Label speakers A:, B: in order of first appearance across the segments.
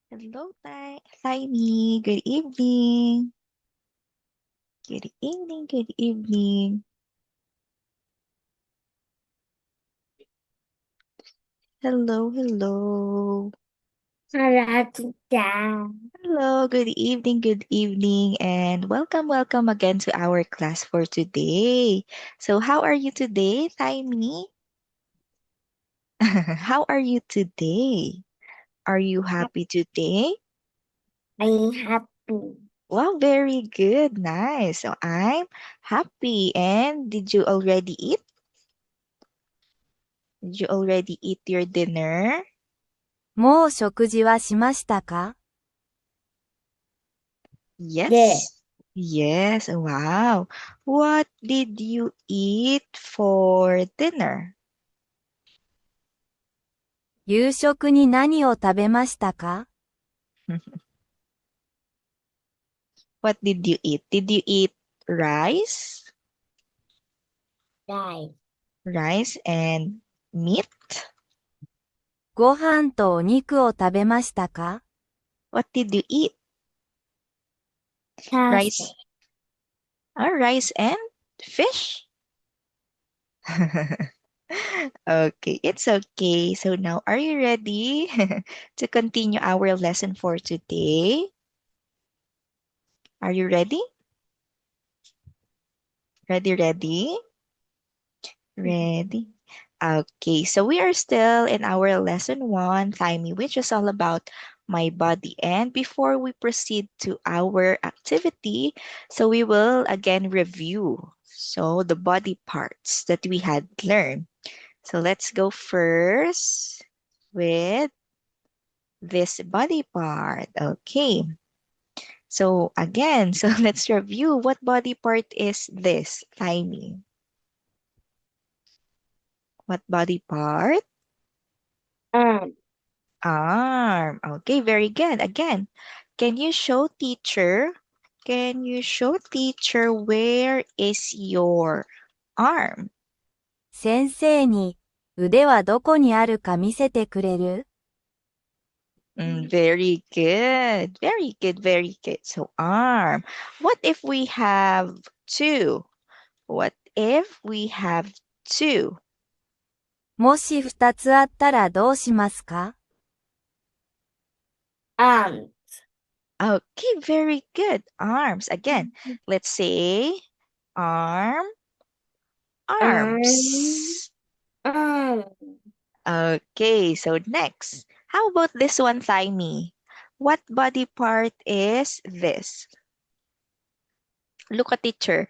A: Hello, Tiny. Good evening. Good evening. Good evening. Hello, hello.
B: Hello, teacher.
A: Hello, good evening, and welcome again to our class for today. So, how are you today, Tiny? How are you today? Are you happy today?
B: I'm happy.
A: Wow, very good. Nice. So, I'm happy. And did you already eat? Did you already eat your dinner?
C: もう食事はしましたか
B: Yeah.
A: Yes. Yes. Wow. What did you eat for dinner?
C: 夕食に何を食べましたか
A: What did you eat? Did you eat rice?
B: Right.
A: Rice and meat?
C: ご飯とお肉を食べましたか
A: What did you eat?
B: Thursday.
A: Rice. Rice and fish? Okay, it's okay. So now, are you ready to continue our lesson for today? Are you ready? Ready? Ready? Okay, so we are still in our lesson one, Timey, which is all about my body. And before we proceed to our activity, so we will again review. So the body parts that we had learned. So let's go first with this body part. Okay. So again, so let's review what body part is this, Timey. What body part?
B: Um,
A: Arm. Okay, very good. Again, can you show teacher where is your arm?
C: 先生に腕はどこにあるか見せてくれる
A: Very good. Very good. So arm. What if we have two? What if we have two?
C: もし二つあったらどうしますか
B: um,
A: Okay, very good. Arms. Again, let's say arm,
B: um,
A: arms.
B: um,
A: Okay, so next. How about this one, Tiny? What body part is this? Look at teacher.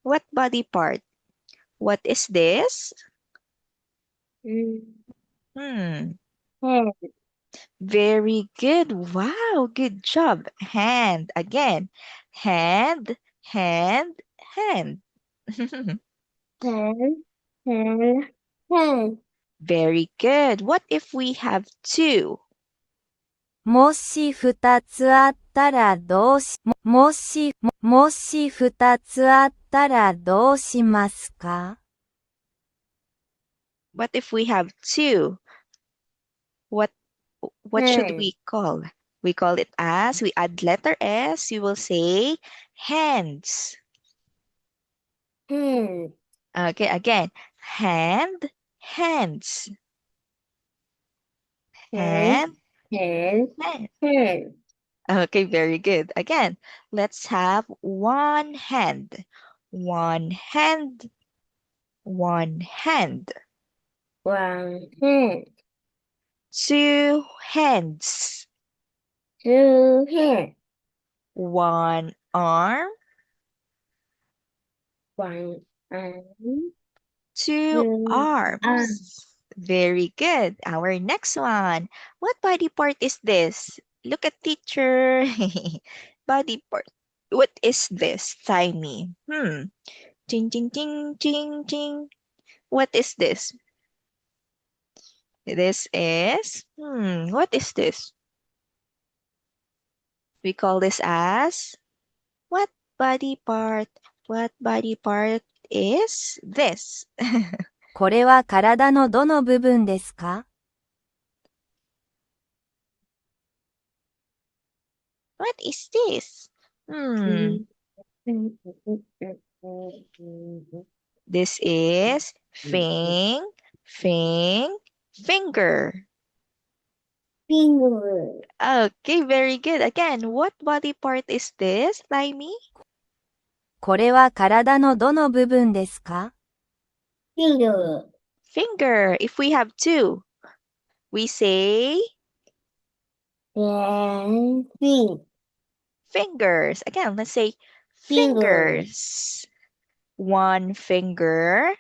A: What body part? What is this?
B: mm,
A: Hmm,
B: head,
A: very good. Wow, good job. Hand. Again. Hand, hand, hand.
B: head, head, head.
A: Very good. What if we have two?
C: もし二つあったらどうし、もし二つあったらどうしますか
A: What if we have two? What what should
B: Head,
A: we call? We call it as, we add letter S, you will say hands.
B: head,
A: Okay, again, hand, hands,
B: head,
A: hand,
B: head,
A: hand.
B: head.
A: Okay, very good. Again, let's have one hand, one hand, one hand,
B: One hand,
A: two hands,
B: two hands,
A: one arm,
B: one arm,
A: two
B: two arms.
A: arms. Very good. Our next one. What body part is this? Look at teacher. Body part. What is this? Tiny. Ting, ting, ting, ting, ting. What is this? What is this? We call this as what body part? What body part is this?
C: これは体のどの部分ですか
A: What is this? This is finger.
B: Finger.
A: Okay, very good. Again, what body part is this, Laimi?
C: これは体のどの部分ですか？
B: Finger.
A: Finger. If we have two, we say
B: Then fin.
A: fingers. Again, let's say
B: Finger.
A: fingers. One finger,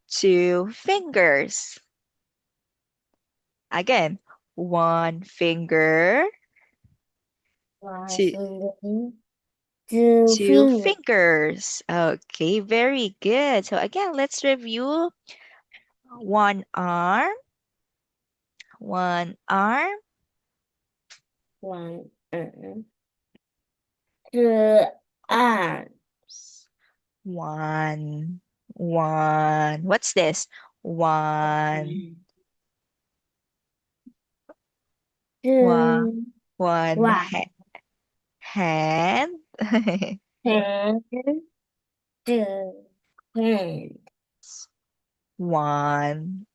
A: two fingers. Again, one finger,
B: One
A: two,
B: finger. Two
A: two
B: fingers.
A: fingers. Okay, very good. So again, let's review one arm,
B: One arm. Two arms.
A: one. What's this? One,
B: Two.
A: one
B: One
A: hand.
B: hand. Two hand.
A: One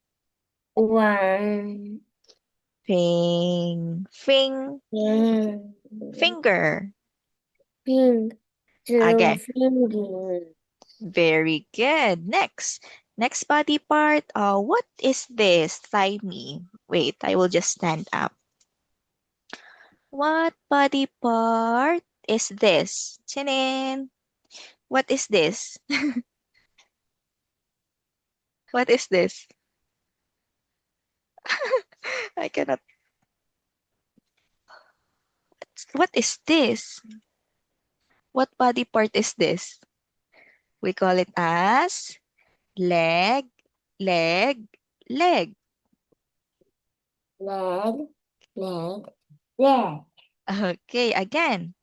B: One
A: finger.
B: hand.
A: Finger.
B: Two
A: Again,
B: fingers.
A: very good. Next body part. What is this? Thigh me. Wait, I will just stand up. What body part is this? Chinin. What is this? What is this? I cannot. What is this? What body part is this? We call it as leg, leg, leg.
B: Leg. Leg.
A: Okay, again.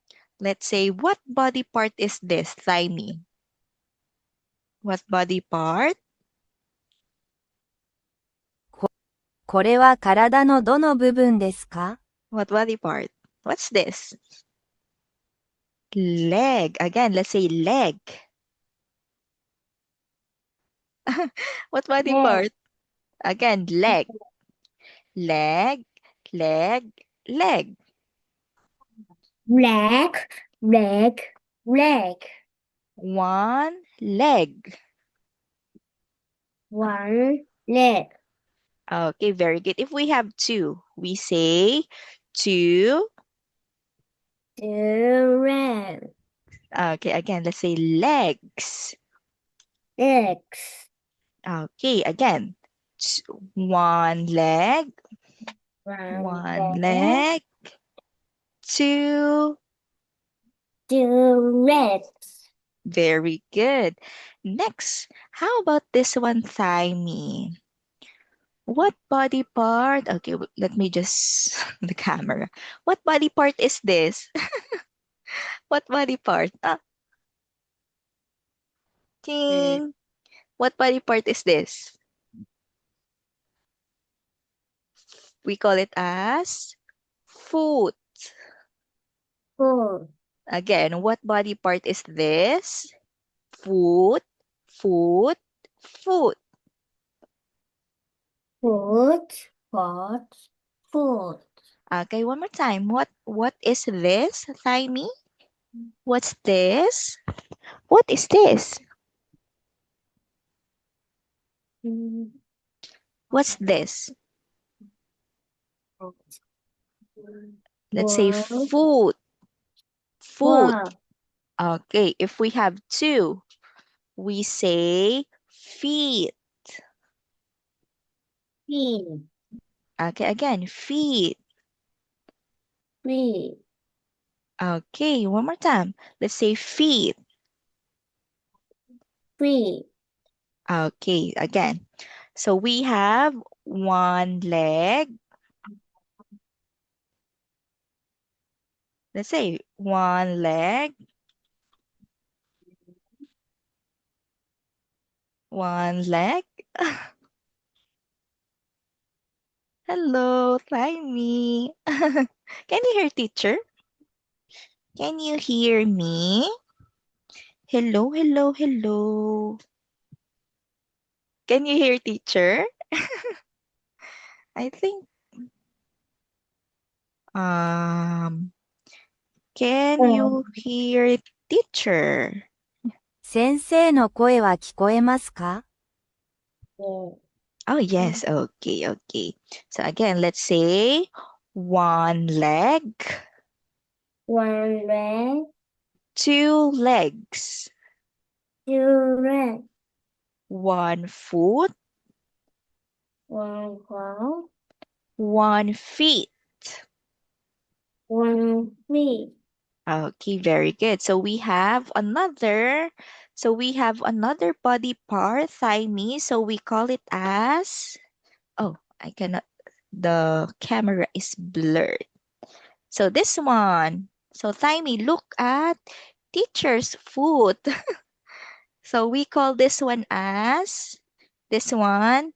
A: Let's say, what body part is this? Thigh me. What body part?
C: これは体のどの部分ですか？
A: What body part? What's this? Leg. Again, let's say leg. What body
B: Leg.
A: part? Again, leg. Leg, leg, leg.
B: Leg. Leg.
A: One leg.
B: One leg.
A: Okay, very good. If we have two, we say two.
B: Two legs.
A: Okay, again, let's say legs.
B: Legs.
A: Okay, again. One leg, one leg, two.
B: Two legs.
A: Very good. Next, how about this one, thigh me? What body part? Okay, let me just the camera. What body part is this? What body part? Ting. What body part is this? We call it as foot.
B: Foot.
A: Again, what body part is this? Foot, foot, foot.
B: Foot. Foot. Foot.
A: Okay, one more time. What is this, Thyme? What's this? What is this? What's this? Let's say foot. Foot.
B: Foot.
A: Okay, if we have two, we say feet.
B: Feet.
A: Okay, again, feet.
B: Feet.
A: Okay, one more time. Let's say feet.
B: Feet.
A: Okay, again. So we have one leg. Let's say one leg, one leg. Hello, Timey. Can you hear teacher? Can you hear me? Hello, hello, hello. Can you hear teacher? I think um can you hear teacher?
C: 先生の声は聞こえますか？
B: Yeah.
A: Oh yes, okay, okay. So again, let's say one leg,
B: One leg,
A: two legs,
B: two legs,
A: one foot,
B: one claw,
A: one feet.
B: one feet.
A: Okay, very good. So we have another body part, thigh me. So we call it as, oh, I cannot, the camera is blurred. So this one. So thigh me, look at teacher's foot. So we call this one, toe. This one,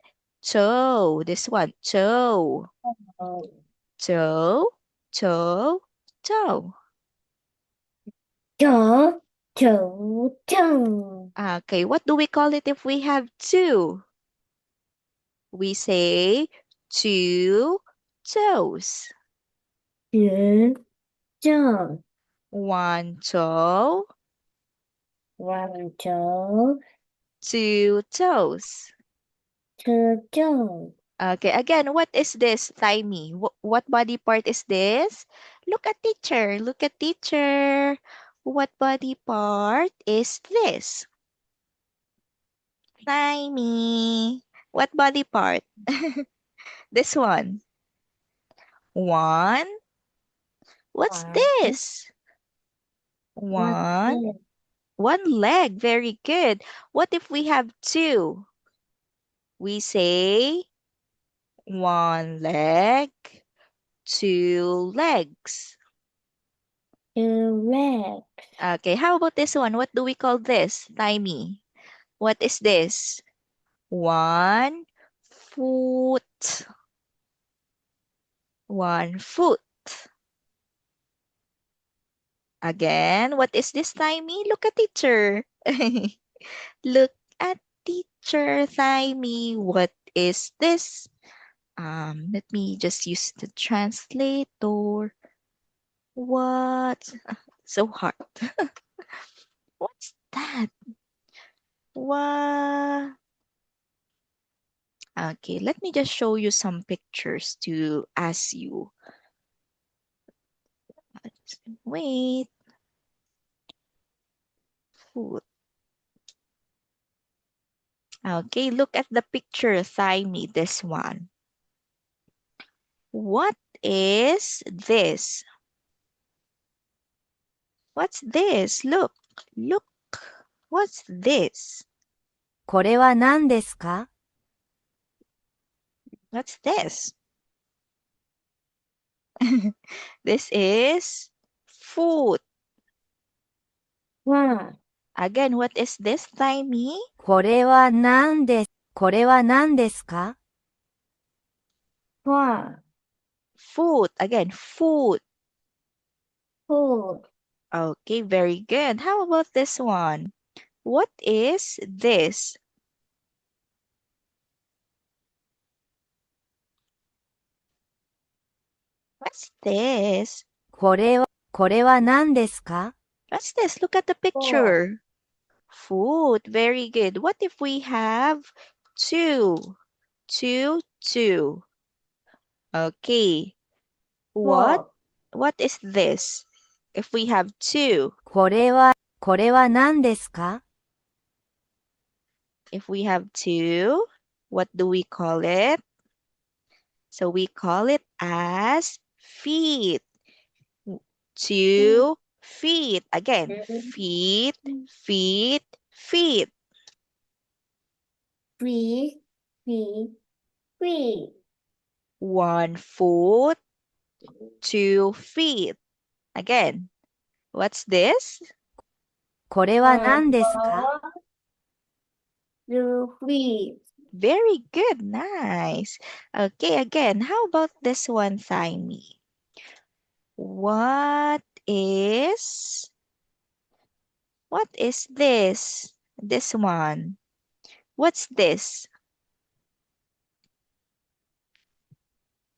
A: toe.
B: Oh,
A: Toe, toe, toe.
B: toe, toe, toe.
A: Okay, what do we call it if we have two? We say two toes.
B: Two, toe.
A: One toe,
B: One toe,
A: two toes.
B: two toe.
A: Okay, again, what is this, Timey? What body part is this? Look at teacher. Look at teacher. What body part is this? Timey. What body part? This one. One. What's
B: One,
A: this?
B: what's
A: One.
B: this?
A: One leg. Very good. What if we have two? We say one leg, two legs.
B: Two legs.
A: Okay, how about this one? What do we call this, Timey? What is this? One foot. One foot. Again, what is this, Timey? Look at teacher. Look at teacher, Timey. What is this? Let me just use the translator. What? So hard. What's that? What? Okay, let me just show you some pictures to ask you. Just wait. Food. Okay, look at the picture, Thymie, this one. What is this? What's this? Look, look. What's this?
C: これは何ですか？
A: What's this? This is food.
B: One,
A: Again, what is this, Thymie?
C: これは何ですか？
B: one,
A: Food. Again, food.
B: food.
A: Okay, very good. How about this one? What is this? What's this?
C: これは何ですか？
A: What's this? Look at the picture. Food. Very good. What if we have two? Two, two. Okay. What?
B: Four.
A: What is this? If we have two.
C: これは何ですか？
A: If we have two, what do we call it? So we call it as feet. Two feet. Again, feet, feet, feet.
B: Three, three, three.
A: One foot, two feet. Again, what's this?
C: これは何ですか？
B: Two feet.
A: Very good. Nice. Okay, again, how about this one, Thyme? What is what is this? This one. What's this?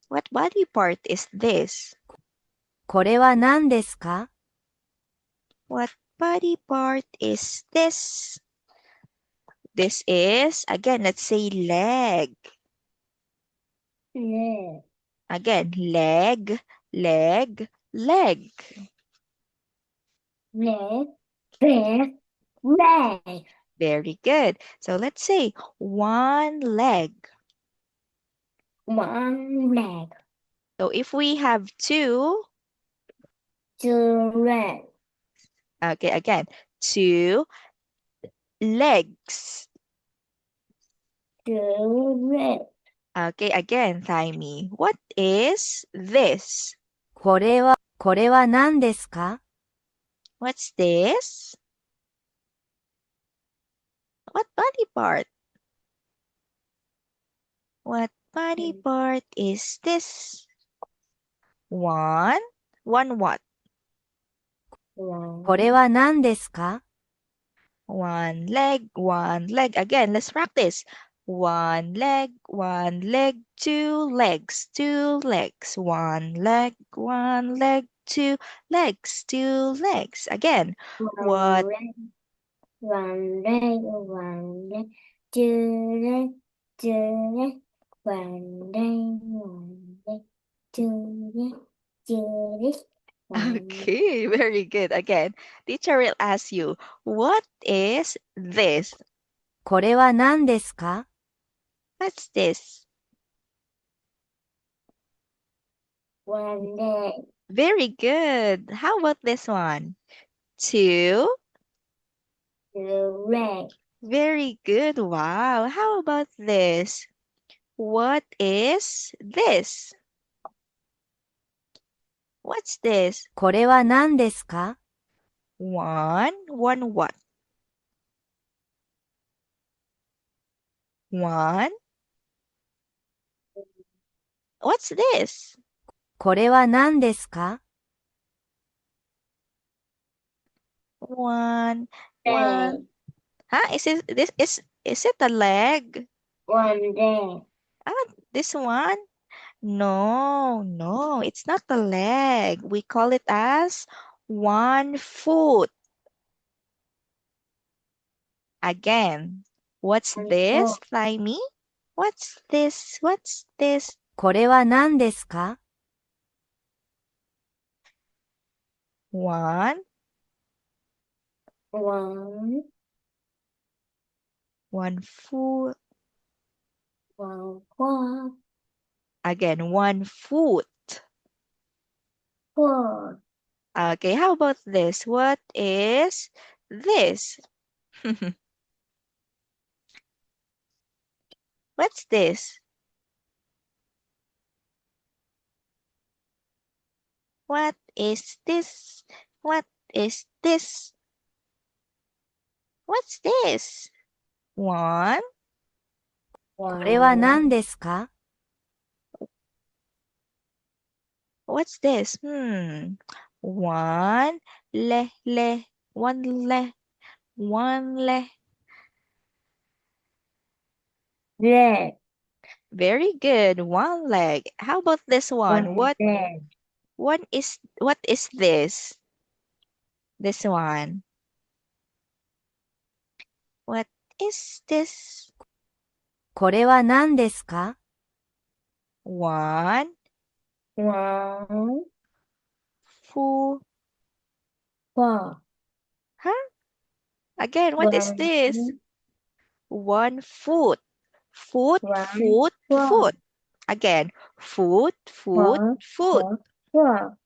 A: What body part is this?
C: これは何ですか
A: What body part is this? This is, again, let's say leg.
B: leg,
A: Again, leg, leg, leg.
B: leg, leg, leg,
A: Very good. So let's say one leg.
B: one leg,
A: So if we have two,
B: two leg,
A: okay, again, two legs.
B: two leg,
A: Okay, again, Thyme. What is this?
C: これは何ですか
A: What's this? What body part? What body part is this? One what?
B: one,
C: これは何ですか
A: One leg, one leg. Again, let's practice. One leg, two legs, two legs. One leg, two legs, two legs. Again, what?
B: one leg, one leg, two leg, two leg, one leg, two leg, two leg, one
A: Okay, very good. Again, teacher will ask you, what is this?
C: これは何ですか
A: What's this?
B: one leg,
A: Very good. How about this one? Two.
B: two leg,
A: Very good. Wow. How about this? What is this? What's this?
C: これは何ですか
A: One what? One. What's this?
C: これは何ですか
A: One.
B: leg,
A: Huh? Is it a leg?
B: one leg,
A: Ah, this one? No, it's not a leg. We call it as one foot. Again, what's
B: one
A: this,
B: foot,
A: Thyme? What's this? What's this?
C: これは何ですか
A: One,
B: one,
A: one foot.
B: one foot,
A: Again, one foot.
B: foot,
A: Okay, how about this? What is this? What's this? What is this? What is this? What's this? One.
C: これは
B: one,
C: 何ですか
A: What's this? One. One le. One le.
B: leg,
A: Very good. One leg. How about this one?
B: one leg,
A: What is this? This one. What is this?
C: これは何ですか
A: One.
B: one,
A: Foot.
B: four,
A: Huh? Again, what is this? One foot. Foot,
B: one,
A: foot,
B: four,
A: foot. Again, foot, foot,
B: four,
A: foot.
B: four, four,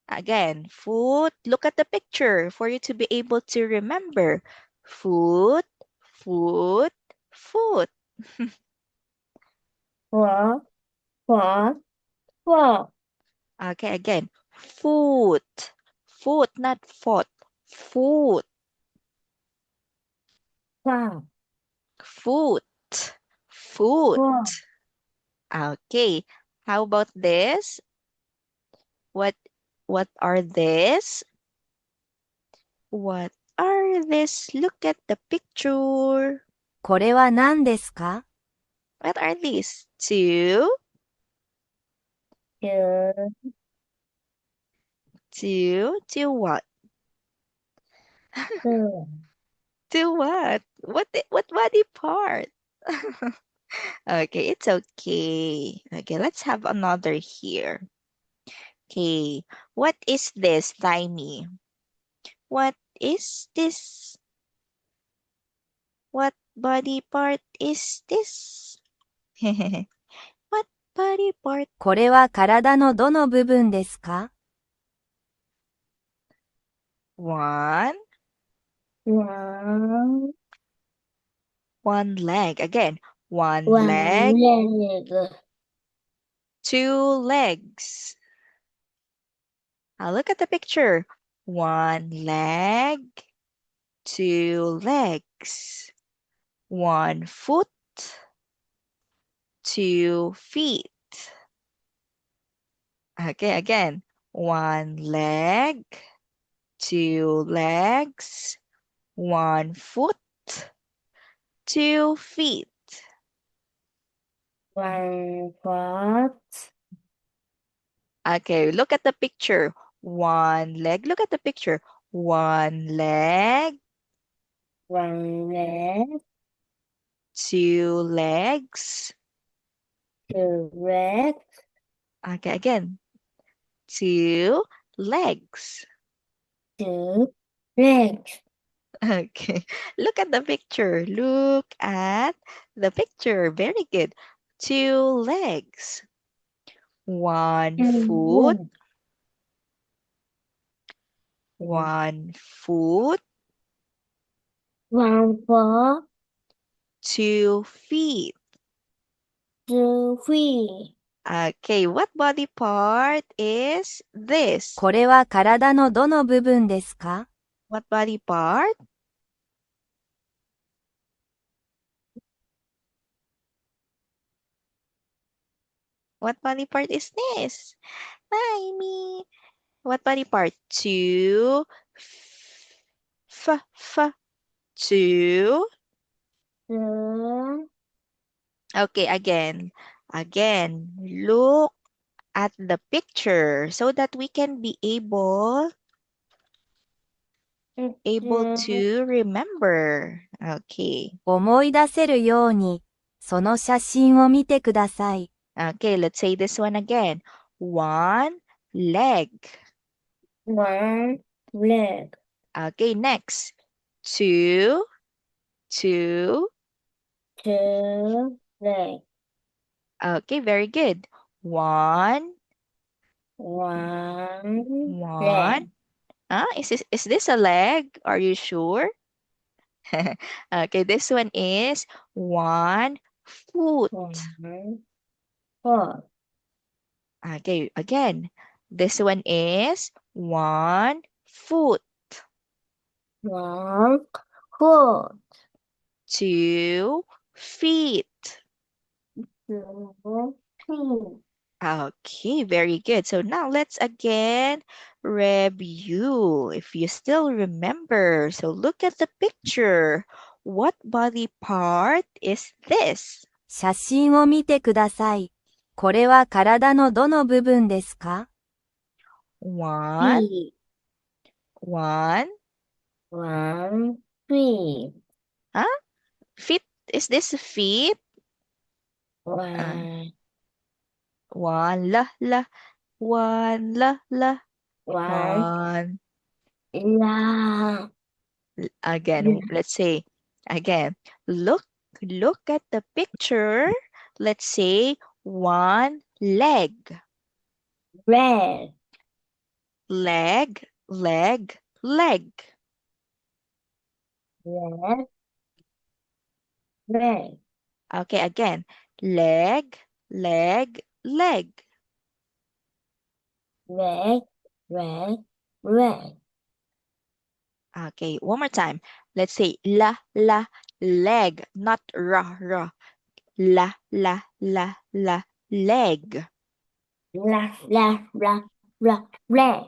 A: Again, foot. Look at the picture for you to be able to remember. Foot, foot, foot.
B: four, four, four,
A: Okay, again. Foot. Foot, not foot. Foot.
B: five,
A: Foot. Foot.
B: foot,
A: Okay. How about this? What what are this? What are this? Look at the picture.
C: これは何ですか？
A: What are these? Two,
B: two,
A: two what?
B: two,
A: To what? What body part? Okay, it's okay. Okay, let's have another here. Okay, what is this, Timey? What is this? What body part is this? What body part?
C: これは体のどの部分ですか？
A: One,
B: one,
A: one leg. Again, one
B: one
A: leg,
B: leg,
A: two legs. Now look at the picture. One leg, two legs. One foot, two feet. Okay, again. One leg, two legs, one foot, 2 feet.
B: one foot,
A: Okay, look at the picture. One leg. Look at the picture. One leg,
B: one leg,
A: two legs.
B: two legs,
A: Okay, again. Two legs.
B: two legs,
A: Okay, look at the picture. Look at the picture. Very good. Two legs. One foot.
B: two
A: One foot.
B: one foot,
A: 2 feet.
B: 2 feet.
A: Okay, what body part is this?
C: これは体のどの部分ですか？
A: What body part? What body part is this? Timey. What body part? Two. Two.
B: Two,
A: Okay, again. Again, look at the picture so that we can be able
B: two,
A: to remember. Okay.
C: 思い出せるように、その写真を見てください。
A: Okay, let's say this one again. One leg.
B: one leg,
A: Okay, next. Two.
B: two leg,
A: Okay, very good. One.
B: leg,
A: One. Is this a leg? Are you sure? Okay, this one is one foot.
B: one foot,
A: Okay, again. This one is one foot.
B: one foot,
A: 2 feet.
B: two feet.
A: Okay, very good. So now let's again review. If you still remember, so look at the picture. What body part is this?
C: 写真を見てください。これは体のどの部分ですか？
A: One,
B: Feet,
A: one,
B: one feet,
A: huh? Feet. Is this a feet?
B: one,
A: One, la, one, la,
B: one,
A: one.
B: la,
A: Again, let's say again. Look at the picture. Let's say one leg.
B: leg,
A: Leg, leg, leg.
B: leg, leg,
A: Okay, again. Leg, leg, leg.
B: leg, leg, leg,
A: Okay, one more time. Let's say leg, not ra. La, la, la, la, leg.
B: Red.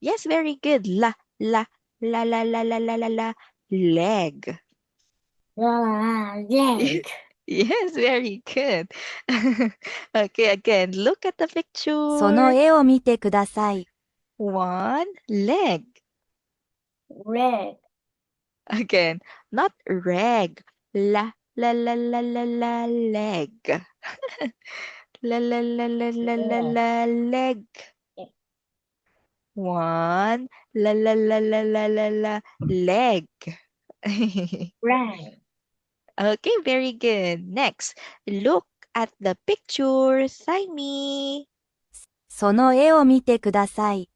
A: Yes, very good. La, la, la, la, la, la, la, la, la, leg.
B: Leg.
A: Yes, very good. Okay, again, look at the
C: その
A: picture.
C: 絵を見てください。
A: One leg.
B: Red.
A: Again, not reg. La, la, la, la, la, la, leg. La, la, la, la, la, la, la, leg. One, la, la, la, la, la, la, la, leg.
B: Red.
A: Okay, very good. Next, look at the picture. Thymie.
C: その絵を見てください。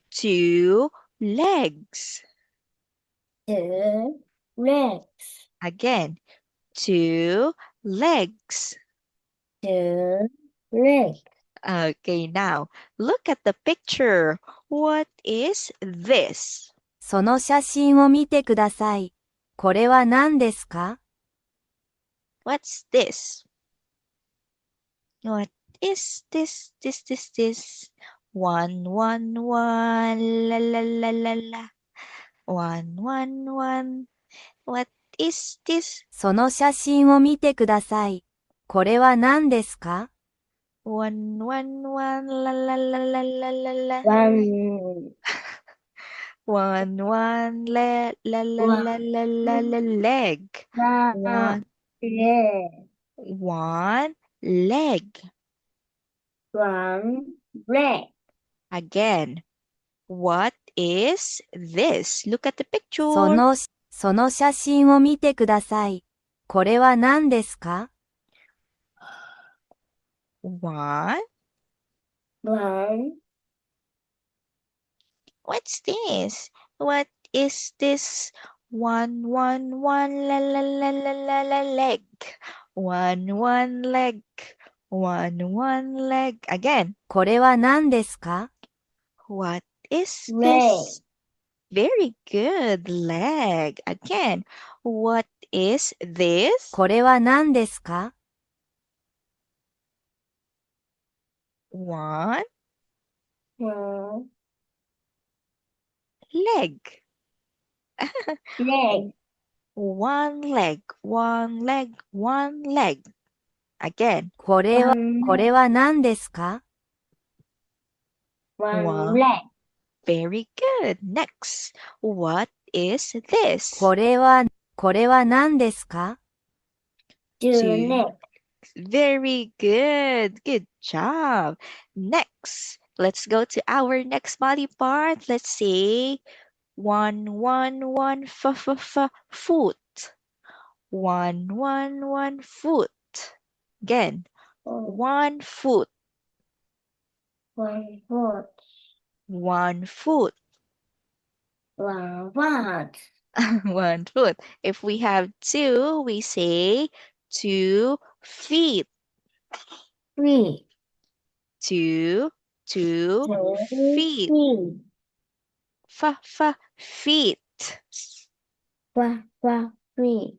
A: Two legs.
B: Two legs.
A: Again, two legs.
B: Two legs.
A: Okay, now look at the picture. What is this?
C: その写真を見てください。これは何ですか？
A: What's this? What is this? This. One, one, one. La, la, la, la, la. One, one, one. What is this?
C: その写真を見てください。これは何ですか？
A: One, one, one. La, la, la, la, la, la, la.
B: One.
A: One, one, la, la, la, la, la, la, la, leg. One,
B: Leg.
A: one leg.
B: One leg.
A: Again, what is this? Look at the
C: そ
A: picture.
C: の写真を見てください。これは何ですか？
A: One.
B: One.
A: What's this? What is this? One, one, one, la, la, la, la, la, la, leg. One leg. One leg. Again,
C: これは何ですか？
A: what is
B: Leg.
A: this? Very good. Leg. Again, what is this?
C: これは何ですか？
A: One
B: One.
A: leg.
B: Leg.
A: One leg. One leg. One leg. Again,
C: これは
B: One.
C: 何ですか？
B: One
A: one.
B: leg.
A: Very good. Next, what is this?
C: これは何ですか？
B: Two
A: Two.
B: legs.
A: Very good. Good job. Next, let's go to our next body part. Let's say one, foot. One, foot. Again, one foot.
B: One foot.
A: One foot.
B: One foot.
A: One foot. If we have two, we say 2 feet.
B: Three.
A: Two
B: Two
A: feet.
B: feet.
A: Feet.
B: Feet.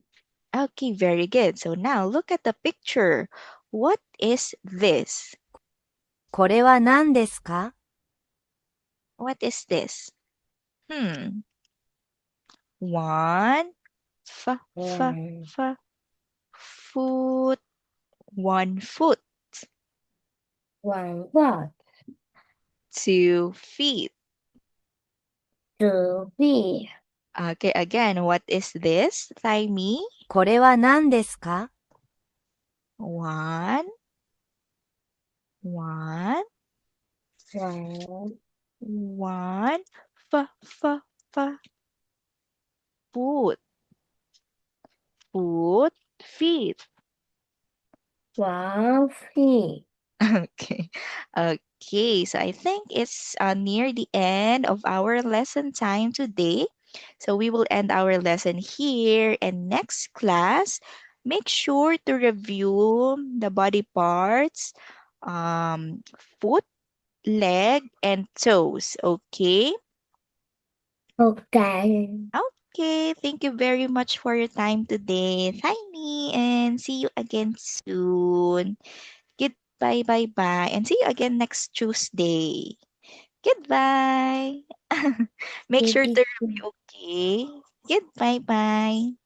A: Okay, very good. So now look at the picture. What is this?
C: これは何ですか？
A: What is this? One
B: One.
A: foot. 1 foot.
B: One foot.
A: 2 feet.
B: 2 feet.
A: Okay, again, what is this? Thymie?
C: これは何ですか？
A: One.
B: One.
A: One. Foot. Feet.
B: 1 feet.
A: Okay. Okay. So I think it's near the end of our lesson time today. So we will end our lesson here. And next class, make sure to review the body parts, foot, leg, and toes. Okay.
B: Okay.
A: Okay, thank you very much for your time today, Tiny, and see you again soon. Goodbye, bye, bye, and see you again next Tuesday. Goodbye. Make sure
B: Thank
A: to
B: you.
A: review, okay? Goodbye, bye.